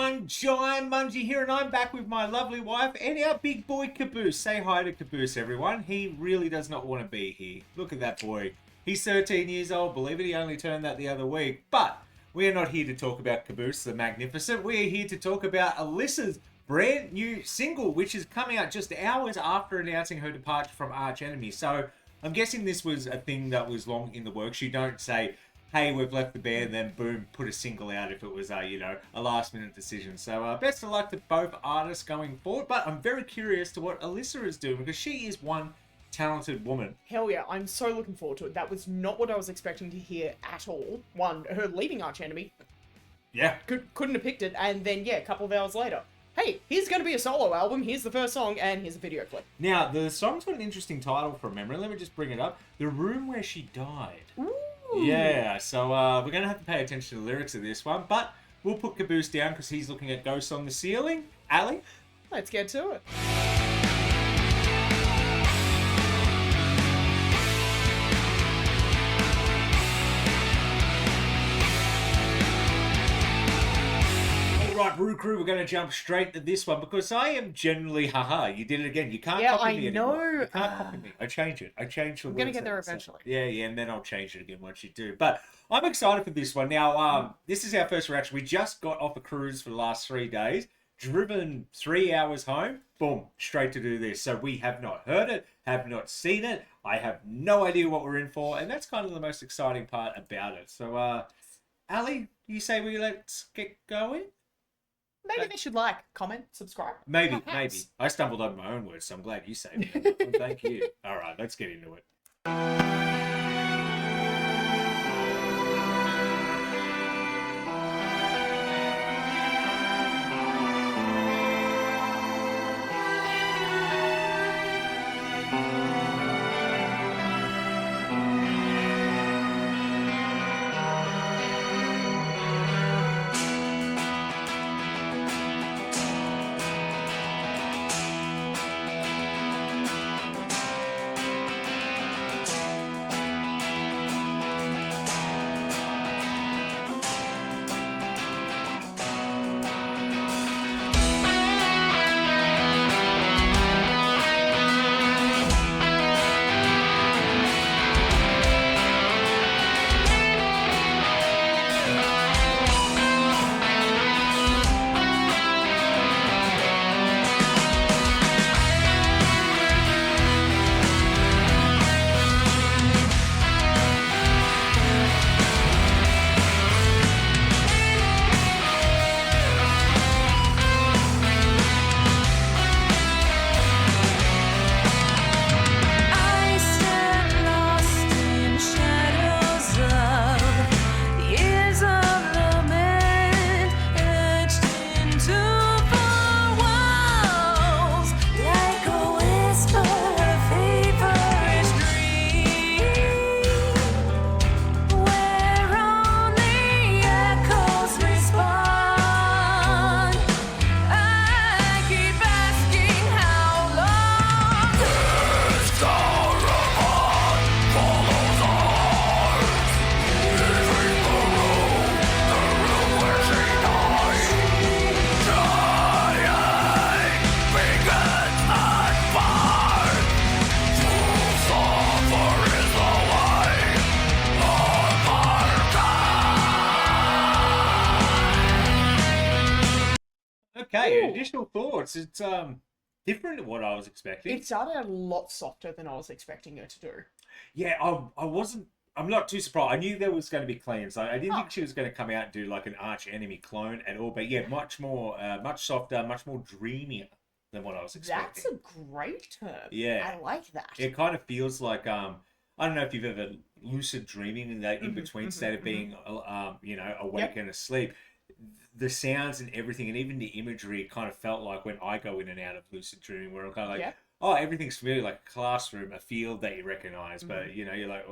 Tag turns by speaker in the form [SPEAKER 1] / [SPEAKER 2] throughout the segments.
[SPEAKER 1] everyone, Jaimunji here, and I'm back with my lovely wife and our big boy Caboose. Say hi to Caboose, everyone. He really does not want to be here. Look at that boy. He's 13 years old, believe it, he only turned that the other week. But we're not here to talk about Caboose the Magnificent. We're here to talk about Alissa's brand new single, which is coming out just hours after announcing her departure from Arch Enemy. So I'm guessing this was a thing that was long in the works. You don't say, hey, we've left the band, then boom, put a single out if it was a last minute decision. So best of luck to both artists going forward. But I'm very curious to what Alissa is doing, because she is one talented woman.
[SPEAKER 2] Hell yeah, I'm so looking forward to it. That was not what I was expecting to hear at all. One, her leaving Arch Enemy.
[SPEAKER 1] Yeah.
[SPEAKER 2] Couldn't have picked it. And then, yeah, a couple of hours later, hey, here's going to be a solo album, here's the first song, and here's a video clip.
[SPEAKER 1] Now, the song's got an interesting title from memory. Let me just bring it up. The Room Where She Died.
[SPEAKER 2] Ooh.
[SPEAKER 1] Yeah, so we're going to have to pay attention to the lyrics of this one, but we'll put Caboose down because he's looking at Ghosts on the Ceiling. Ali?
[SPEAKER 2] Let's get to it.
[SPEAKER 1] Right, Brew Crew, we're going to jump straight to this one because I am generally, haha, you did it again. You can't copy me anymore. You can't copy me. I change it. I change the words.
[SPEAKER 2] I'm going to get there eventually.
[SPEAKER 1] Yeah, and then I'll change it again once you do. But I'm excited for this one. Now, this is our first reaction. We just got off a cruise for the last 3 days, driven 3 hours home, boom, straight to do this. So we have not heard it, have not seen it. I have no idea what we're in for, and that's kind of the most exciting part about it. So, Ali, you say let's get going?
[SPEAKER 2] Maybe they should like, comment, subscribe.
[SPEAKER 1] Maybe. I stumbled over my own words, so I'm glad you saved me. Well, thank you. All right, let's get into it. Okay, additional thoughts. It's different to what I was expecting.
[SPEAKER 2] It started a lot softer than I was expecting her to do.
[SPEAKER 1] Yeah, I'm not too surprised. I knew there was going to be cleans. I didn't think she was going to come out and do like an Arch Enemy clone at all. But yeah, much more, much softer, much more dreamier than what I was expecting.
[SPEAKER 2] That's a great term.
[SPEAKER 1] Yeah.
[SPEAKER 2] I like that.
[SPEAKER 1] It kind of feels like, I don't know if you've ever lucid dreaming in that in-between state of being, awake and asleep. The sounds and everything, and even the imagery, kind of felt like when I go in and out of lucid dreaming, where I'm kind of like, oh, everything's familiar, like a classroom, a field that you recognize, but you're like,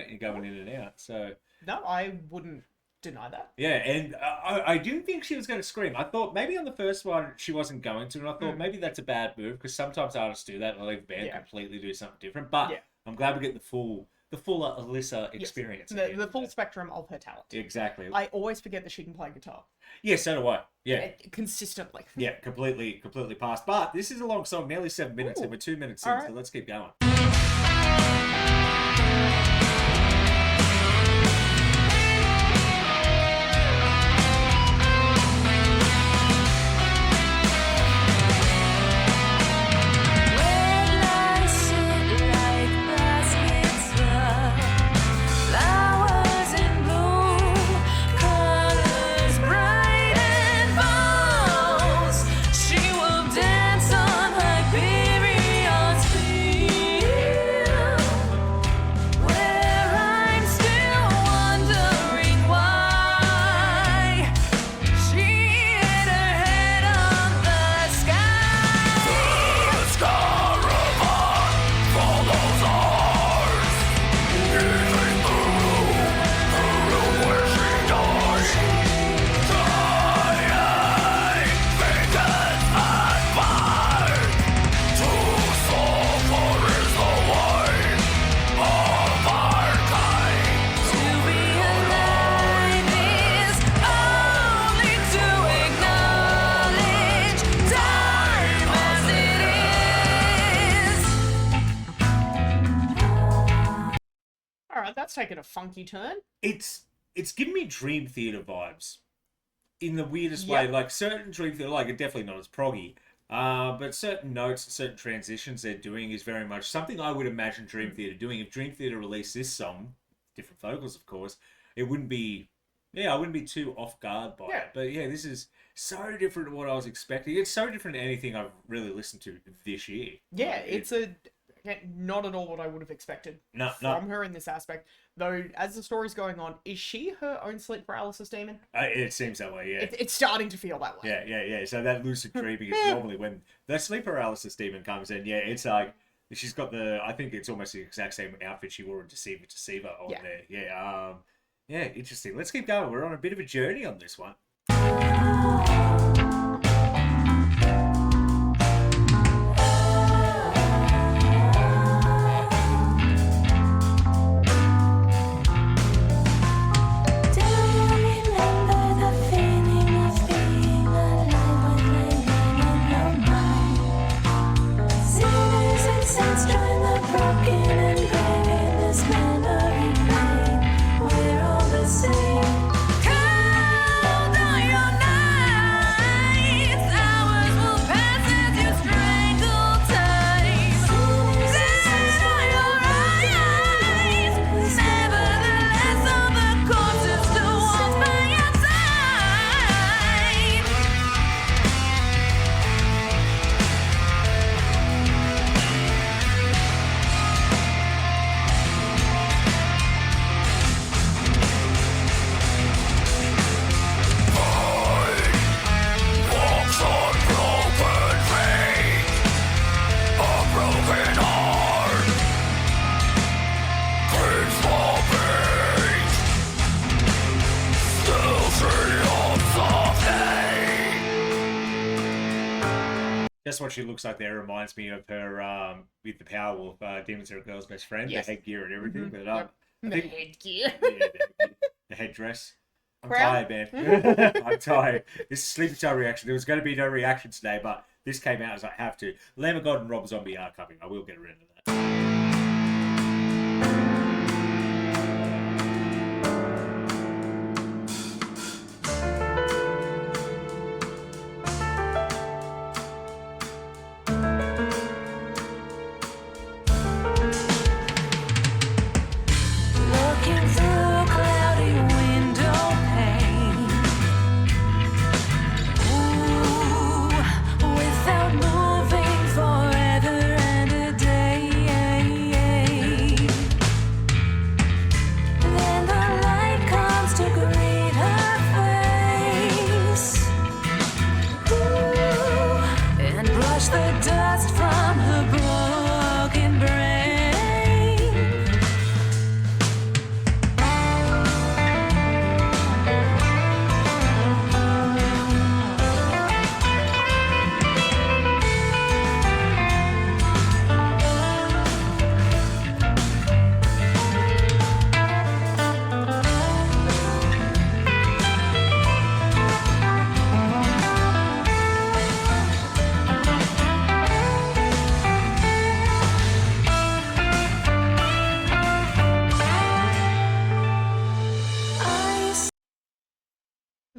[SPEAKER 1] you're going in and out. So
[SPEAKER 2] no, I wouldn't deny that.
[SPEAKER 1] Yeah, and I didn't think she was going to scream. I thought maybe on the first one she wasn't going to, and I thought maybe that's a bad move because sometimes artists do that and they leave the band completely do something different. But I'm glad we get the full the fuller Alyssa experience.
[SPEAKER 2] The full spectrum of her talent.
[SPEAKER 1] Exactly.
[SPEAKER 2] I always forget that she can play guitar.
[SPEAKER 1] Yeah, so do I. Yeah.
[SPEAKER 2] Consistently.
[SPEAKER 1] Yeah, completely passed. But this is a long song, nearly 7 minutes, and we're 2 minutes in, so let's keep going.
[SPEAKER 2] That's taken a funky turn.
[SPEAKER 1] It's giving me Dream Theater vibes in the weirdest way. Like certain Dream Theater, like definitely not as proggy, but certain notes, certain transitions they're doing is very much something I would imagine Dream Theater doing. If Dream Theater released this song, different vocals of course, it wouldn't be. Yeah, I wouldn't be too off guard by it. But yeah, this is so different to what I was expecting. It's so different to anything I've really listened to this year.
[SPEAKER 2] Yeah, it's not at all what I would have expected from her in this aspect. Though, as the story's going on, is she her own sleep paralysis demon?
[SPEAKER 1] It seems that way, yeah.
[SPEAKER 2] It's starting to feel that way.
[SPEAKER 1] Yeah. So that lucid dreaming is normally when the sleep paralysis demon comes in. Yeah, it's like she's got I think it's almost the exact same outfit she wore in Deceiver on there. Yeah, interesting. Let's keep going. We're on a bit of a journey on this one. That's what she looks like there. Reminds me of her with the Powerwolf, Demons Are a Girl's Best Friend, the headgear and everything. But
[SPEAKER 2] the headgear.
[SPEAKER 1] The headdress. I'm
[SPEAKER 2] Crown?
[SPEAKER 1] tired, man. I'm tired. This is Sleepy Time reaction. There was going to be no reaction today, but this came out as I have to. Lamb of God and Rob Zombie are coming. I will get around to that.
[SPEAKER 3] Without moving forever and a day.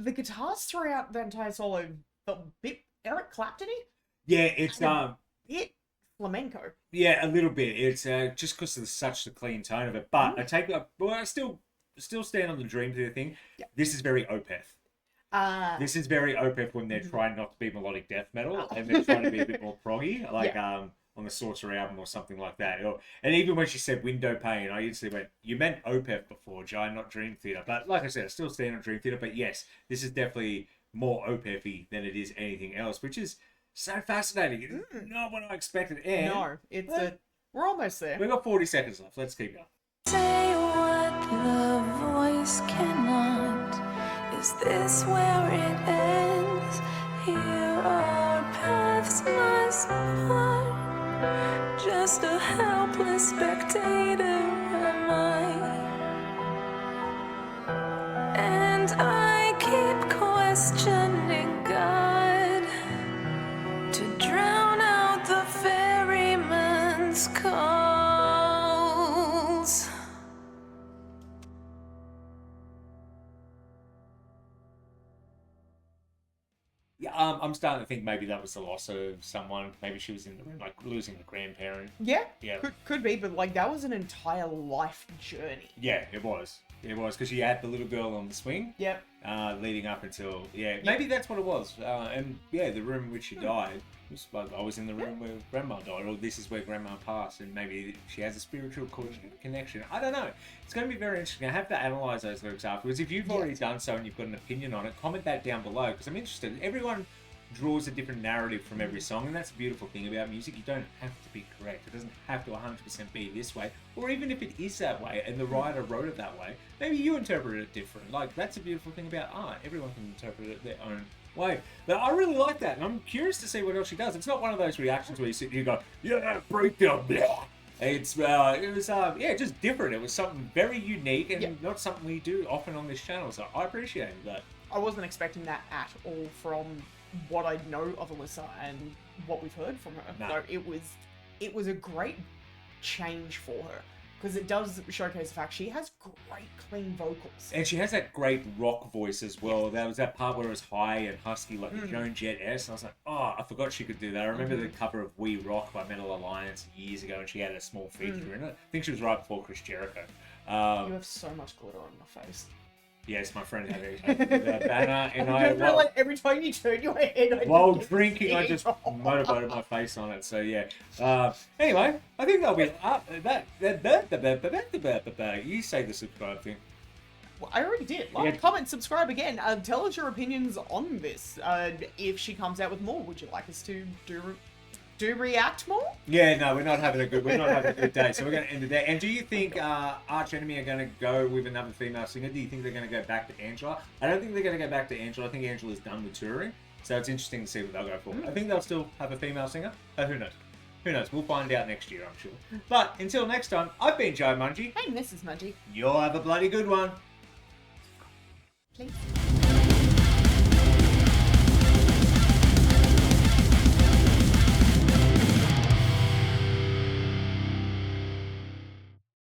[SPEAKER 2] the guitars throughout the entire solo felt a bit Eric Clapton-y.
[SPEAKER 1] Yeah, it's
[SPEAKER 2] bit flamenco.
[SPEAKER 1] Yeah, a little bit. It's just because of such the clean tone of it. But I still stand on the Dream Theater thing.
[SPEAKER 2] Yeah.
[SPEAKER 1] This is very Opeth. This is very Opeth when they're trying not to be melodic death metal and they're trying to be a bit more proggy, like on the Sorcerer album or something like that. And even when she said Window Pane, I instantly went, you meant Opeth before, Jai, not Dream Theater. But like I said, I still stand on Dream Theater. But yes, this is definitely more Opeth-y than it is anything else, which is so fascinating. It's not what I expected. And
[SPEAKER 2] no, we're almost there.
[SPEAKER 1] We've got 40 seconds left. Let's keep going.
[SPEAKER 3] Say what the voice cannot. Is this where it ends? Here our paths must part. Just a helpless spectator am I. And I keep questioning God to drown out the ferryman's calls.
[SPEAKER 1] Yeah, I'm starting to think maybe that was the loss of someone. Maybe she was in the room, like losing a grandparent.
[SPEAKER 2] Yeah,
[SPEAKER 1] Yeah.
[SPEAKER 2] Could be, but like that was an entire life journey.
[SPEAKER 1] Yeah, it was. It was because she had the little girl on the swing.
[SPEAKER 2] Yep.
[SPEAKER 1] Leading up until maybe that's what it was. And yeah, the room in which she died was like I was in the room where Grandma died, or this is where Grandma passed, and maybe she has a spiritual connection. I don't know. It's going to be very interesting. I have to analyze those lyrics afterwards. If you've already done so and you've got an opinion on it, comment that down below because I'm interested. Everyone draws a different narrative from every song, and that's the beautiful thing about music. You don't have to be correct. It doesn't have to 100% be this way, or even if it is that way and the writer wrote it that way, maybe you interpret it different. Like, that's a beautiful thing about art. Everyone can interpret it their own way. But I really like that, and I'm curious to see what else she does. It's not one of those reactions where you sit and you go, yeah, breakdown, blah. It was just different. It was something very unique and not something we do often on this channel, so I appreciated that.
[SPEAKER 2] I wasn't expecting that at all from what I know of Alyssa and what we've heard from her.
[SPEAKER 1] No.
[SPEAKER 2] So it was a great change for her because it does showcase the fact she has great clean vocals.
[SPEAKER 1] And she has that great rock voice as well. There was that part where it was high and husky like the Joan Jett S. I was like, oh, I forgot she could do that. I remember the cover of We Rock by Metal Alliance years ago and she had a small feature in it. I think she was right before Chris Jericho.
[SPEAKER 2] You have so much glitter on your face.
[SPEAKER 1] Yes, my friend had a banner, and
[SPEAKER 2] like every time you turn your head,
[SPEAKER 1] while drinking, I just motivated my face on it. So yeah. Anyway, I think that'll be you say the subscribe thing.
[SPEAKER 2] Well, I already did. Like, comment, subscribe again. Tell us your opinions on this. If she comes out with more, would you like us to do react more?
[SPEAKER 1] Yeah, no, we're not having a good day, so we're going to end it there. And do you think Arch Enemy are going to go with another female singer? Do you think they're going to go back to Angela? I don't think they're going to go back to Angela. I think Angela's done with touring, so it's interesting to see what they'll go for. I think they'll still have a female singer, but who knows? Who knows? We'll find out next year, I'm sure. But until next time, I've been Jaimunji.
[SPEAKER 2] Hey, Mrs. Munji.
[SPEAKER 1] You'll have a bloody good one.
[SPEAKER 2] Please.